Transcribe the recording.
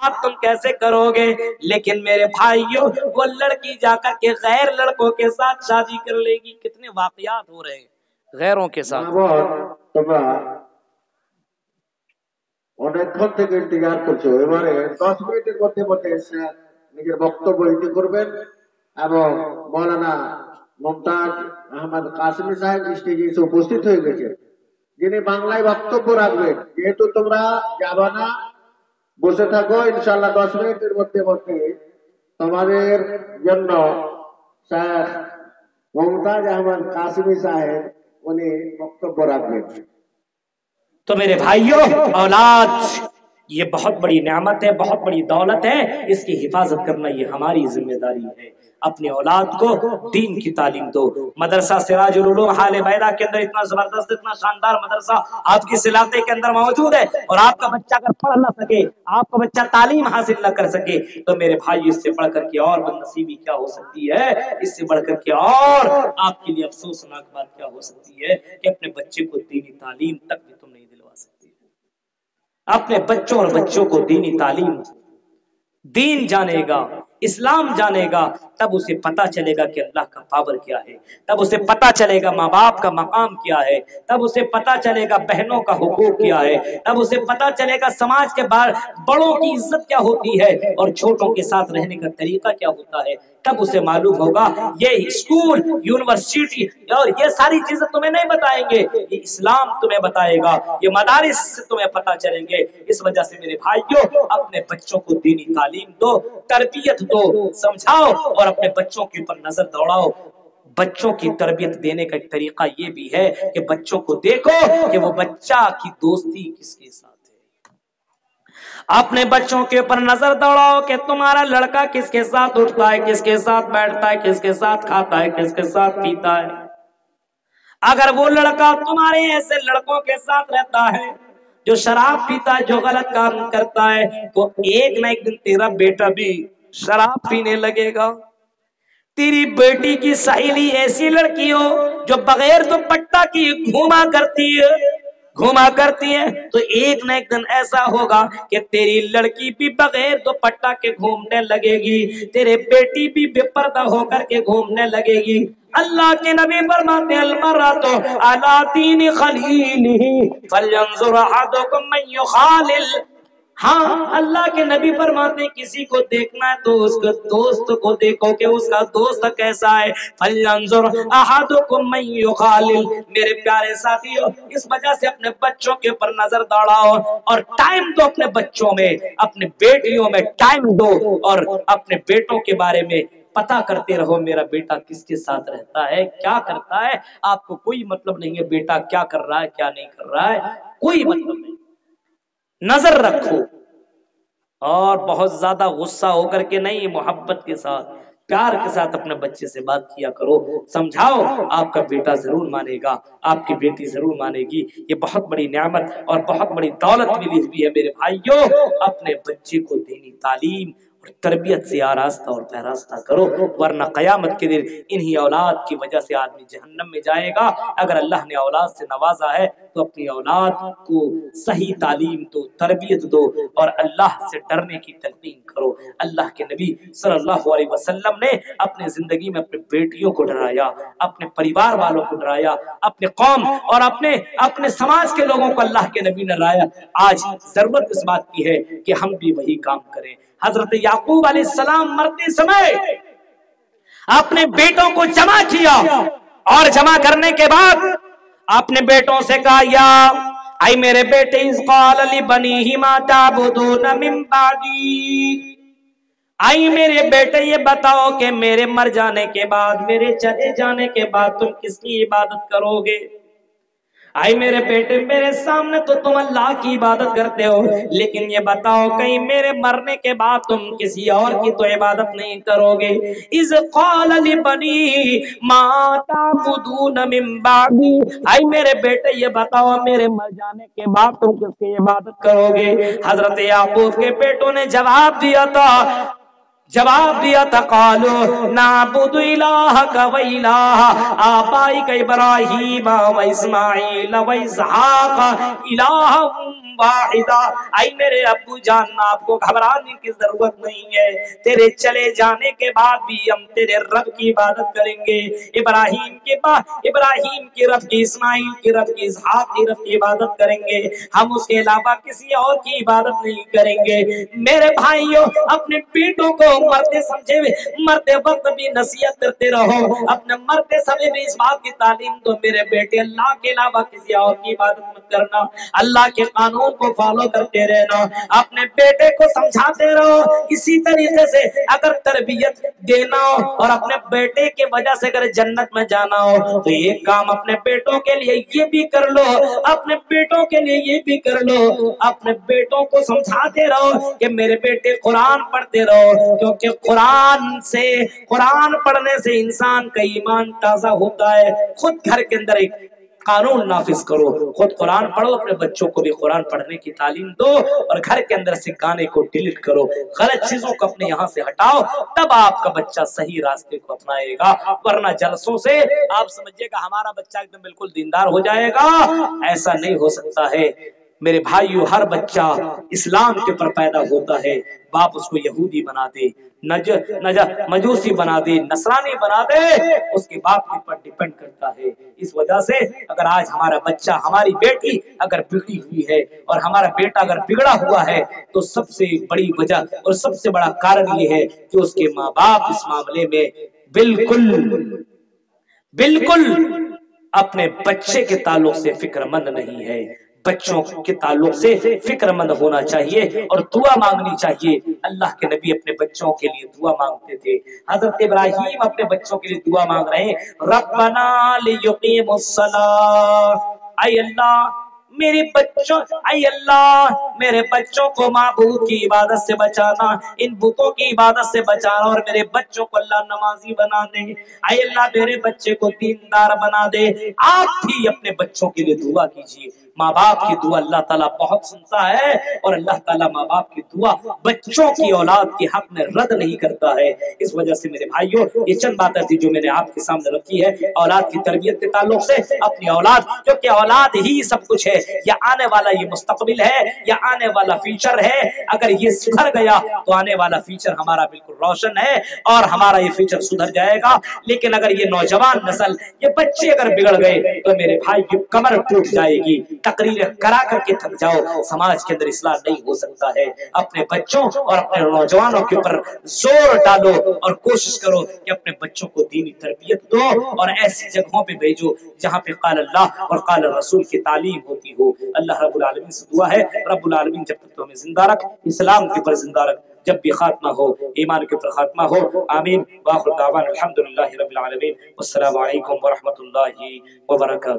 बात तुम कैसे करोगे? लेकिन मेरे भाइयों, वो लड़की जाकर के गैर लड़कों के साथ शादी कर लेगी। कितने वाकयात हो रहे हैं गैरों के साथ। অনেকক্ষণ থেকে ইন্তেজার করছো, এবারে 10 মিনিটের মধ্যে মধ্যে এসে নিজের বক্তব্য দিতে করবেন এবং মৌলানা মুমতাজ আহমদ কাসেমি সাহেব স্টেজে এসে উপস্থিত হয়ে গেছে, যিনি বাংলায় বক্তব্য রাখবেন। যেহেতু তোমরা যাবা না, বসে থাকো, ইনশাআল্লাহ 10 মিনিটের মধ্যে মধ্যে তোমাদের জন্য শেখ মুমতাজ আহমদ কাসেমি সাহেব উনি বক্তব্য রাখবেন। तो मेरे भाइयों, औलाद ये बहुत बड़ी नेमत है, बहुत बड़ी दौलत है, इसकी हिफाजत करना ये हमारी जिम्मेदारी है। अपने औलाद को दीन की तालीम दो। मदरसा सिराजुल उलूम हाले बैदा के अंदर इतना जबरदस्त, इतना शानदार मदरसा आपकी इलाके के अंदर मौजूद है, और आपका बच्चा अगर पढ़ ना सके, आपका बच्चा तालीम हासिल न कर सके, तो मेरे भाई इससे बढ़ करके और बदनसीबी क्या हो सकती है? इससे बढ़ करके और आपके लिए अफसोसनाक बात क्या हो सकती है कि अपने बच्चे को दीनी तालीम तक भी तुम नहीं दिलवा सकती। अपने बच्चों और बच्चों को दीनी तालीम, दीन जानेगा, इस्लाम जानेगा, तब उसे पता चलेगा कि अल्लाह का पावर क्या है, तब उसे पता चलेगा माँ बाप का मकाम क्या है, तब उसे पता चलेगा बहनों का हुकूक क्या है, तब उसे पता चलेगा समाज के बड़ों की इज्जत क्या होती है और छोटों के साथ रहने का तरीका क्या होता है। तब उसे मालूम होगा ये स्कूल, यूनिवर्सिटी और ये सारी चीजें तुम्हें नहीं बताएंगे, ये इस्लाम तुम्हें बताएगा, ये मदारिस से तुम्हें पता चलेंगे। इस वजह से मेरे भाइयों, अपने बच्चों को दीनी तालीम दो, तरबियत दो, समझाओ और अपने बच्चों के ऊपर नजर दौड़ाओ। बच्चों की तरबियत देने का एक तरीका ये भी है कि बच्चों को देखो कि वो बच्चा की दोस्ती किसके साथ है। अपने बच्चों के ऊपर नजर दौड़ाओ कि तुम्हारा लड़का किसके साथ उठता है, किसके साथ बैठता है, किसके साथ खाता है, किसके साथ पीता है। अगर वो लड़का तुम्हारे ऐसे लड़कों के साथ रहता है जो शराब पीता है, जो गलत काम करता है, तो एक ना एक दिन तेरा बेटा भी शराब पीने लगेगा। तेरी बेटी की सहेली ऐसी लड़की हो जो बगैर दुपट्टा की घूमा करती है, तो एक न एक दिन ऐसा होगा कि तेरी लड़की भी बगैर दुपट्टा के घूमने लगेगी, तेरे बेटी भी बेपर्दा होकर के घूमने लगेगी। अल्लाह के नबी फरमाते हैं अलमरअतु अला दीनि खलीलिही फलयंजुर अहदुकुम मन युखालिल। हाँ, अल्लाह के नबी फरमाते हैं किसी को देखना है तो उसके दोस्त को देखो कि उसका दोस्त कैसा है। फलयंजुर अहदुकुम मन युखालिल। मेरे प्यारे साथियों, इस वजह से अपने बच्चों के ऊपर नजर दौड़ाओ और टाइम दो अपने बच्चों में, अपने बेटियों में टाइम दो और अपने बेटों के बारे में पता करते रहो। मेरा बेटा किसके साथ रहता है, क्या करता है, आपको कोई मतलब नहीं है बेटा क्या कर रहा है, क्या नहीं कर रहा है, कोई मतलब नहीं। नजर रखो और बहुत ज्यादा गुस्सा होकर के नहीं, मोहब्बत के साथ, प्यार के साथ अपने बच्चे से बात किया करो, समझाओ। आपका बेटा जरूर मानेगा, आपकी बेटी जरूर मानेगी। ये बहुत बड़ी नेमत और बहुत बड़ी दौलत मिली हुई है मेरे भाइयों। अपने बच्चे को दीनी तालीम और तरबियत से आरास्ता और पैरास्ता करो, वरना कयामत के दिन इन्हीं औलाद की वजह से आदमी जहन्नम में जाएगा। अगर अल्लाह ने औलाद से नवाजा है तो अपनी औलाद को सही तालीम दो, तरबियत दो और अल्लाह से डरने की तलकीन करो। अल्लाह के नबी सल्लल्लाहु अलैहि वसल्लम ने अपने जिंदगी में अपनी बेटियों को डराया, अपने परिवार वालों को डराया, अपने कौम और अपने समाज के लोगों को अल्लाह के नबी ने डराया। आज जरूरत इस बात की है कि हम भी वही काम करें। हजरत याकूब अलैहिस्सलाम मरते समय अपने बेटों को जमा किया और जमा करने के बाद अपने बेटों से कहा, या आई मेरे बेटे, इस क़ाल लिबनीहि मा ताबुदून मिन बादी, आई मेरे बेटे ये बताओ कि मेरे मर जाने के बाद, मेरे चले जाने के बाद तुम किसकी इबादत करोगे। आई मेरे बेटे, मेरे सामने तो तुम अल्लाह की इबादत करते हो, लेकिन ये बताओ कहीं मेरे मरने के बाद तुम किसी और की तो इबादत नहीं करोगे। इज़ क़ाल लिबनी मा ताबुदून मिन बादी, आई मेरे बेटे ये बताओ मेरे मर जाने के बाद तुम किसकी इबादत करोगे। हजरत याकूब के बेटों ने जवाब दिया था, जवाब दिया था कालो नाबुदु इलाहका व इलाहा आबाइका इब्राहीम व इस्माईल व इसहाक इलाहम वाहिदा। आई मेरे अब्बू जान, आपको घबराने की जरूरत नहीं है। तेरे चले जाने के बाद भी हम तेरे रब की इबादत करेंगे। इब्राहीम के बाद इब्राहीम के रब की, इस्माईल के रब की, इसहाक के रब की इबादत करेंगे। हम उसके अलावा किसी और की इबादत नहीं करेंगे। मेरे भाइयों, अपने बेटों को मरते समझे मरते वक्त भी नसीहत करते रहो। अपने मरते समय भी इस बात की तालीम दो, मेरे बेटे अल्लाह के अलावा किसी और की इबादत मत करना, अल्लाह के कानून को फॉलो करते रहना। अपने बेटे को समझाते रहो। इसी तरीके से अगर तरबियत देना हो और अपने बेटे के वजह से अगर जन्नत में जाना हो तो एक काम अपने बेटों के लिए ये भी कर लो, अपने बेटों के लिए ये भी कर लो। अपने बेटों को समझाते रहो कि मेरे बेटे कुरान पढ़ते रहो, क्योंकि कुरान पढ़ने से इंसान का ईमान ताजा होता है। खुद घर के अंदर एक कानून नाफिज करो, खुद कुरान पढ़ो, अपने बच्चों को भी कुरान पढ़ने की तालीम दो और घर के अंदर से गाने को डिलीट करो, गलत चीजों को अपने यहाँ से हटाओ, तब आपका बच्चा सही रास्ते को अपनाएगा। वरना जलसों से आप समझिएगा हमारा बच्चा एकदम बिल्कुल दीनदार हो जाएगा, ऐसा नहीं हो सकता है। मेरे भाइयों, हर बच्चा इस्लाम के ऊपर पैदा होता है, बाप उसको यहूदी बना दे, मजूसी बना दे, नसरानी बना दे, उसके बाप के ऊपर डिपेंड करता है। इस वजह से अगर आज हमारा बच्चा, हमारी बेटी अगर बिगड़ी हुई है और हमारा बेटा अगर बिगड़ा हुआ है तो सबसे बड़ी वजह और सबसे बड़ा कारण ये है कि उसके माँ बाप इस मामले में बिल्कुल अपने बच्चे के ताल्लुक से फिक्रमंद नहीं है। बच्चों के ताल्लुक से फिक्रमंद होना चाहिए और दुआ मांगनी चाहिए। अल्लाह के नबी अपने बच्चों के लिए दुआ मांगते थे। हजरत इब्राहीम अपने बच्चों के लिए दुआ मांग रहे हैं, रब्बना लियुकीमुस्सलाह, ऐ अल्लाह मेरे बच्चों, ऐ अल्लाह मेरे बच्चों को माबूद की इबादत से बचाना, इन बुतों की इबादत से बचाना और मेरे बच्चों को अल्लाह नमाजी बना दे। ऐ अल्लाह मेरे बच्चे को दीनदार बना दे। आप भी अपने बच्चों के लिए दुआ कीजिए। माँ बाप की दुआ अल्लाह ताला बहुत सुनता है और अल्लाह ताला माँ बाप की दुआ बच्चों की औलाद के हक में रद्द नहीं करता है। इस वजह से मेरे भाइयों, ये चंद बातें थी जो मैंने आपके सामने रखी है औलाद की तरबियत के ताल्लुक से। अपनी औलाद, क्योंकि औलाद ही सब कुछ है, या आने वाला ये मुस्तकबिल है, या आने वाला फ्यूचर है। अगर ये सुधर गया तो आने वाला फ्यूचर हमारा बिल्कुल रोशन है और हमारा ये फ्यूचर सुधर जाएगा। लेकिन अगर ये नौजवान नस्ल, ये बच्चे अगर बिगड़ गए तो मेरे भाई की कमर टूट जाएगी। तकरीर करा करके थक जाओ, समाज के अंदर इस्लाह नहीं हो सकता है। अपने बच्चों और अपने नौजवानों के ऊपर जोर डालो और कोशिश करो कि अपने बच्चों को दीनी तरबियत दो और ऐसी जगहों पे भेजो जहाँ पे क़ाल अल्लाह और क़ाल रसूल की तालीम होती हो। अल्लाह रब्बुल आलमीन से दुआ है, रब्बुल आलमीन जब तक तो हमें जिंदा रख, इस्लाम के ऊपर जिंदा रख, जब भी खात्मा हो ईमान के ऊपर खात्मा हो। आमीन। व आखिर दावाना अल्हम्दुलिल्लाहि रब्बिल आलमीन। वस्सलामु अलैकुम व रहमतुल्लाहि व बरकातहू।